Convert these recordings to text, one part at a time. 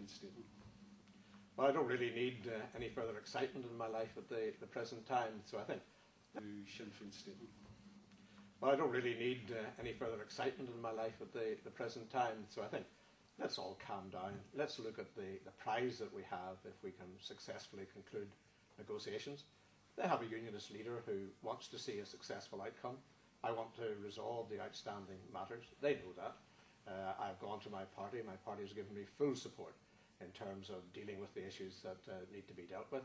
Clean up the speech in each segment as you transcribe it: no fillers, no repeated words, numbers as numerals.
statement. Well, I don't really need any further excitement in my life at the present time, so I think. Sinn Féin statement. Well, I don't really need any further excitement in my life at the present time, so I think let's all calm down. Let's look at the prize that we have if we can successfully conclude negotiations. They have a unionist leader who wants to see a successful outcome. I want to resolve the outstanding matters. They know that. I've gone to my party. My party has given me full support in terms of dealing with the issues that need to be dealt with.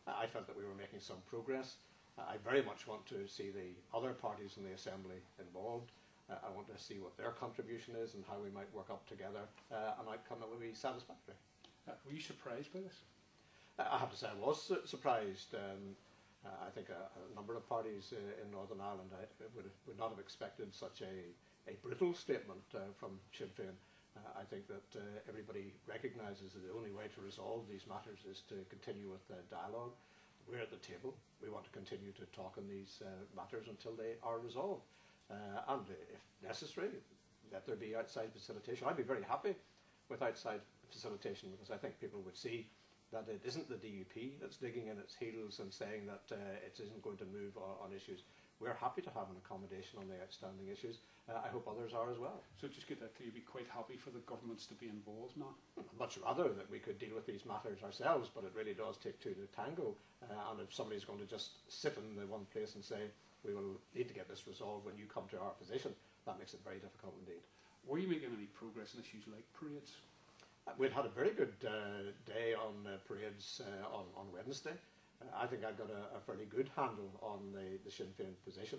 I felt that we were making some progress. I very much want to see the other parties in the Assembly involved. I want to see what their contribution is and how we might work up together an outcome that will be satisfactory. Were you surprised by this? I have to say I was surprised. I think a number of parties in Northern Ireland would not have expected such a brutal statement from Sinn Féin. I think that everybody recognises that the only way to resolve these matters is to continue with dialogue. We're at the table. We want to continue to talk on these matters until they are resolved. And if necessary, let there be outside facilitation. I'd be very happy with outside facilitation, because I think people would see that it isn't the DUP that's digging in its heels and saying that it isn't going to move on issues. We're happy to have an accommodation on the outstanding issues. I hope others are as well. So just get that clear, you'd be quite happy for the governments to be involved now? I'd much rather that we could deal with these matters ourselves, but it really does take two to tango. And if somebody's going to just sit in the one place and say, we will need to get this resolved when you come to our position, that makes it very difficult indeed. Were you making any progress in issues like parades? We'd had a very good day on parades on Wednesday. I think I got a fairly good handle on the Sinn Féin position.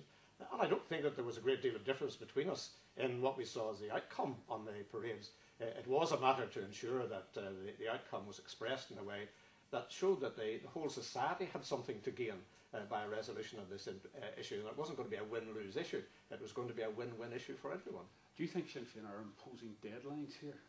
And I don't think that there was a great deal of difference between us in what we saw as the outcome on the parades. It was a matter to ensure that the outcome was expressed in a way that showed that the whole society had something to gain by a resolution of this issue. And it wasn't going to be a win-lose issue. It was going to be a win-win issue for everyone. Do you think Sinn Féin are imposing deadlines here?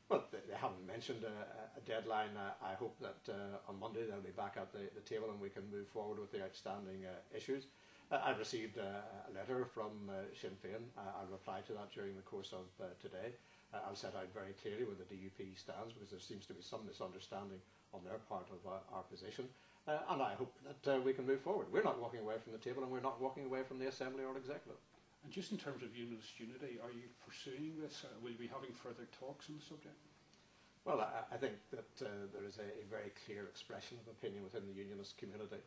Well, they haven't mentioned a deadline. I hope that on Monday they'll be back at the table and we can move forward with the outstanding issues. I've received a letter from Sinn Féin. I'll reply to that during the course of today. I'll set out very clearly where the DUP stands, because there seems to be some misunderstanding on their part of our position. And I hope that we can move forward. We're not walking away from the table, and we're not walking away from the Assembly or Executive. And just in terms of Unionist unity, are you pursuing this? Will you be having further talks on the subject? Well, I think that there is a very clear expression of opinion within the Unionist community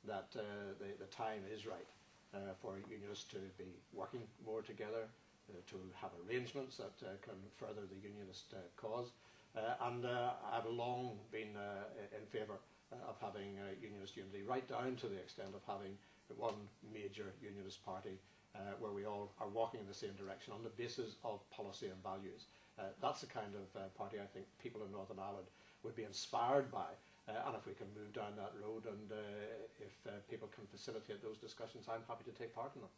that the time is right for Unionists to be working more together, to have arrangements that can further the Unionist cause. And I've long been in favour of having Unionist unity, right down to the extent of having one major Unionist party where we all are walking in the same direction on the basis of policy and values. That's the kind of party I think people in Northern Ireland would be inspired by. And if we can move down that road, and if people can facilitate those discussions, I'm happy to take part in them.